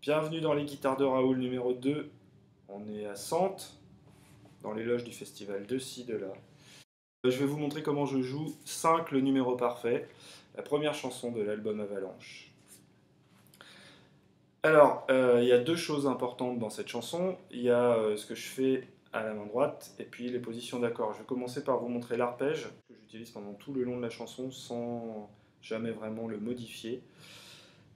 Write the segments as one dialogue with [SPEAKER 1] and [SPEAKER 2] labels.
[SPEAKER 1] Bienvenue dans les guitares de Raoul numéro 2. On est à Sante, dans les loges du festival de ci, de là. Je vais vous montrer comment je joue 5 le numéro parfait, la première chanson de l'album Avalanche. Alors, il y a deux choses importantes dans cette chanson. Il y a ce que je fais à la main droite et puis les positions d'accords. Je vais commencer par vous montrer l'arpège que j'utilise pendant tout le long de la chanson sans jamais vraiment le modifier.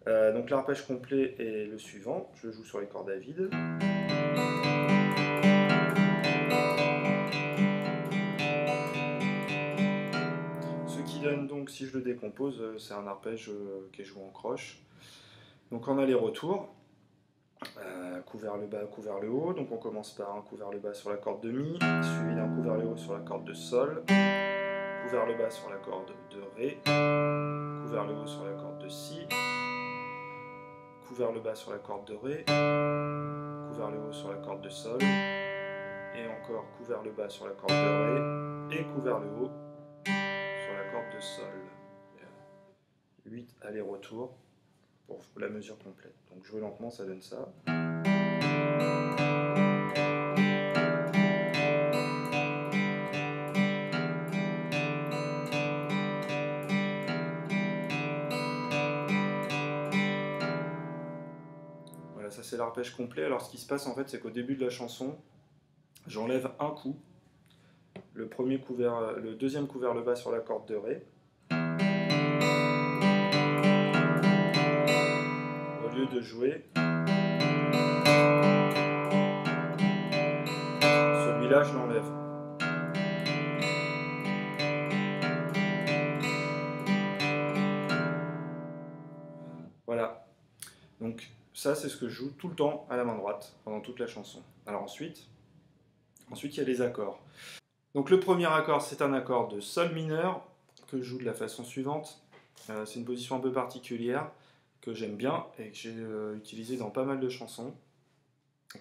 [SPEAKER 1] Donc l'arpège complet est le suivant, je joue sur les cordes à vide. Ce qui donne donc, si je le décompose, c'est un arpège qui est joué en croche. Donc en aller-retour, coup vers le bas, coup vers le haut. Donc on commence par un coup vers le bas sur la corde de Mi, suivi d'un coup vers le haut sur la corde de Sol, coup vers le bas sur la corde de Ré, coup vers le haut sur la corde de Si, coup vers le bas sur la corde de Ré, coup vers le haut sur la corde de Sol, et encore coup vers le bas sur la corde de Ré, et coup vers le haut sur la corde de Sol. 8 allers-retours pour la mesure complète. Donc jouer lentement, ça donne ça. Voilà, ça c'est l'arpège complet. Alors ce qui se passe en fait, c'est qu'au début de la chanson, j'enlève un coup. Le deuxième coup vers le bas sur la corde de Ré. Au lieu de jouer, celui-là je l'enlève. Voilà. Donc ça c'est ce que je joue tout le temps à la main droite pendant toute la chanson. Alors ensuite il y a les accords. Donc le premier accord, c'est un accord de Sol mineur que je joue de la façon suivante. C'est une position un peu particulière que j'aime bien et que j'ai utilisée dans pas mal de chansons,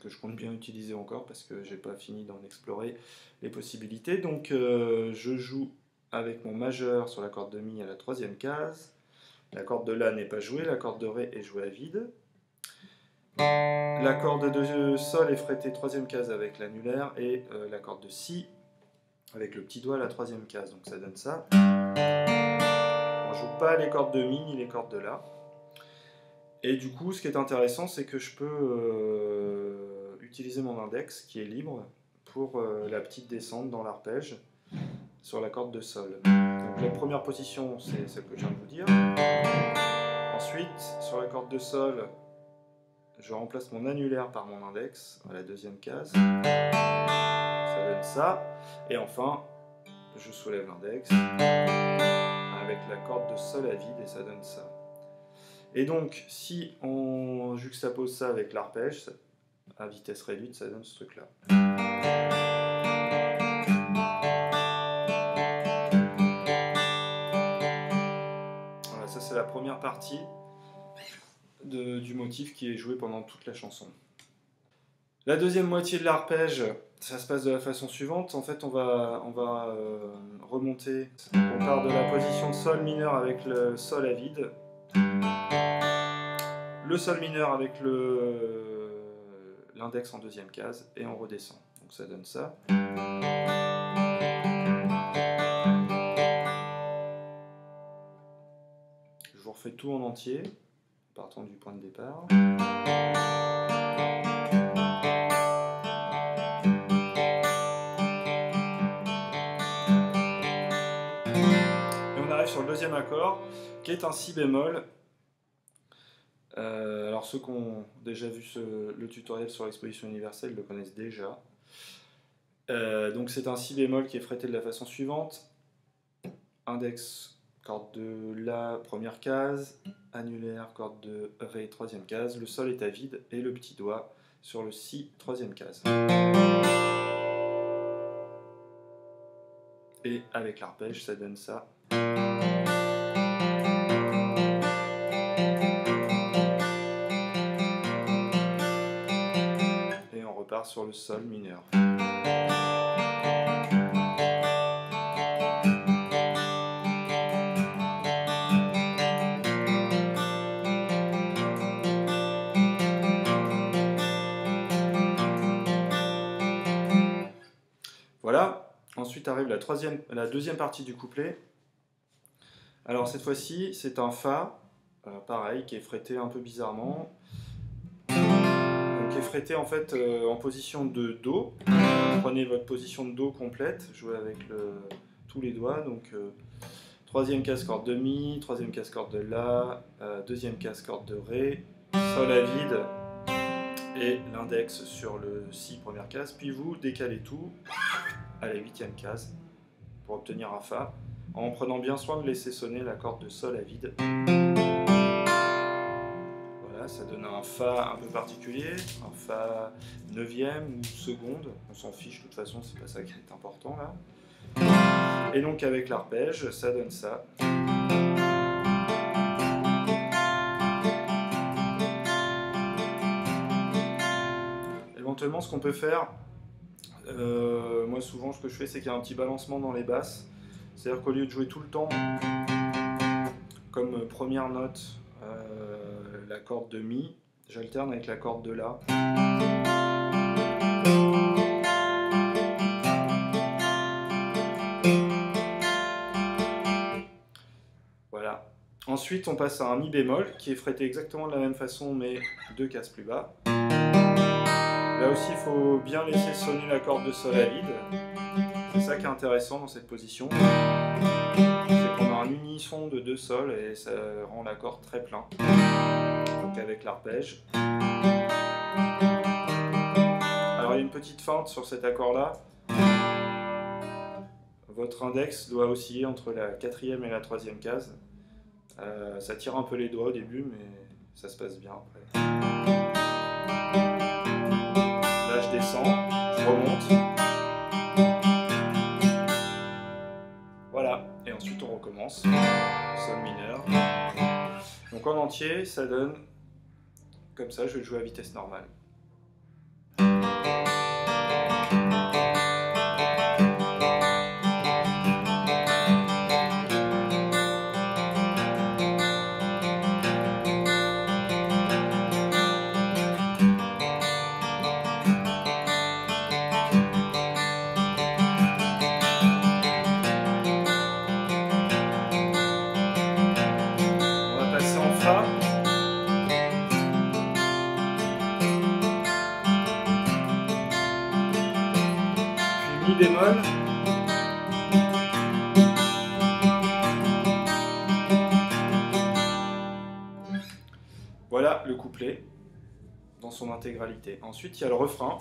[SPEAKER 1] que je compte bien utiliser encore parce que j'ai pas fini d'en explorer les possibilités. Donc je joue avec mon majeur sur la corde de Mi à la troisième case. La corde de La n'est pas jouée, la corde de Ré est jouée à vide. La corde de Sol est frétée troisième case avec l'annulaire et la corde de Si avec le petit doigt à la troisième case, donc ça donne ça. On joue pas les cordes de Mi ni les cordes de La. Et du coup, ce qui est intéressant, c'est que je peux utiliser mon index, qui est libre, pour la petite descente dans l'arpège sur la corde de Sol. Donc la première position, c'est celle que je viens de vous dire. Ensuite, sur la corde de Sol, je remplace mon annulaire par mon index à la deuxième case. Ça donne ça. Et enfin, je soulève l'index avec la corde de Sol à vide et ça donne ça. Et donc, si on juxtapose ça avec l'arpège, à vitesse réduite, ça donne ce truc-là. Voilà, ça c'est la première partie du motif qui est joué pendant toute la chanson. La deuxième moitié de l'arpège, ça se passe de la façon suivante. En fait, on va remonter. On part de la position de Sol mineur avec le Sol à vide. Le Sol mineur avec l'index en deuxième case et on redescend. Donc ça donne ça. Je vous refais tout en entier, partant du point de départ. Sur le deuxième accord, qui est un Si bémol. Alors ceux qui ont déjà vu le tutoriel sur l'exposition universelle le connaissent déjà. Donc c'est un Si bémol qui est frété de la façon suivante. Index, corde de La, première case. Annulaire, corde de Ré, troisième case. Le Sol est à vide et le petit doigt sur le Si, troisième case. Et avec l'arpège, ça donne ça. Et on repart sur le Sol mineur. Ensuite arrive la deuxième partie du couplet. Alors cette fois-ci, c'est un Fa, pareil, qui est fretté un peu bizarrement. Donc, qui est fretté en fait en position de Do. Prenez votre position de Do complète, jouez avec tous les doigts. Donc troisième casse-corde de Mi, troisième casse-corde de La, deuxième casse-corde de Ré, Sol à vide et l'index sur le Si première case. Puis vous décalez tout à la huitième case pour obtenir un Fa, en prenant bien soin de laisser sonner la corde de Sol à vide. Voilà, ça donne un Fa un peu particulier, un Fa neuvième ou seconde, on s'en fiche de toute façon, c'est pas ça qui est important là. Et donc avec l'arpège, ça donne ça. Éventuellement, ce qu'on peut faire, moi souvent ce que je fais, c'est qu'il y a un petit balancement dans les basses. C'est-à-dire qu'au lieu de jouer tout le temps comme première note la corde de Mi, j'alterne avec la corde de La. Voilà. Ensuite, on passe à un Mi bémol qui est fretté exactement de la même façon, mais deux cases plus bas. Là aussi, il faut bien laisser sonner la corde de Sol à vide. C'est ça qui est intéressant dans cette position. C'est qu'on a un unisson de deux sols et ça rend l'accord très plein. Donc avec l'arpège. Alors il y a une petite feinte sur cet accord-là. Votre index doit osciller entre la quatrième et la troisième case. Ça tire un peu les doigts au début, mais ça se passe bien après. Là je descends, je remonte. Voilà, et ensuite on recommence. Sol mineur. Donc en entier, ça donne comme ça, je vais le jouer à vitesse normale. Fa. Puis Mi bémol. Voilà le couplet dans son intégralité. Ensuite, il y a le refrain.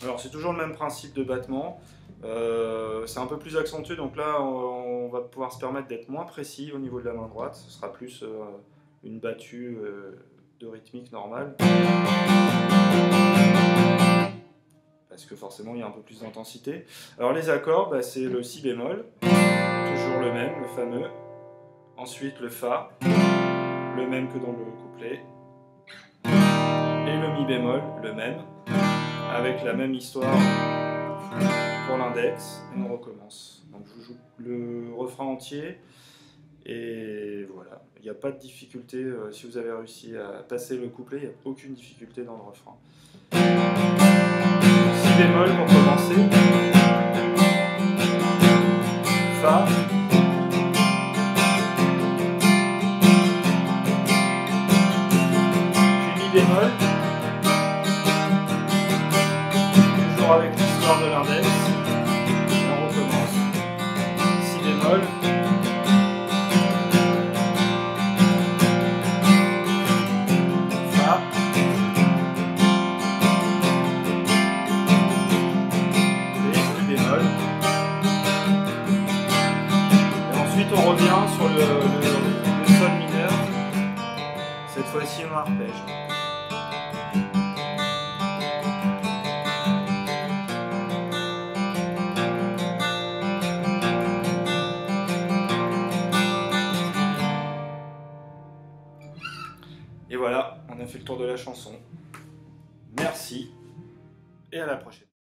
[SPEAKER 1] Alors, c'est toujours le même principe de battement. C'est un peu plus accentué, donc là, on va pouvoir se permettre d'être moins précis au niveau de la main droite. Ce sera plus une battue de rythmique normale. Parce que forcément, il y a un peu plus d'intensité. Alors, les accords, bah, c'est le Si bémol, toujours le même, le fameux. Ensuite, le Fa, le même que dans le couplet. Et le Mi bémol, le même, avec la même histoire pour l'index, et on recommence. Donc je joue le refrain entier, et voilà. Il n'y a pas de difficulté, si vous avez réussi à passer le couplet, il n'y a aucune difficulté dans le refrain. Si bémol pour commencer. Fa. Puis Mi bémol. Toujours avec l'histoire de l'index. On recommence. Si bémol. Fa. Et Si bémol. Et ensuite on revient sur le Sol mineur. Cette fois-ci en arpège. Et voilà, on a fait le tour de la chanson. Merci et à la prochaine.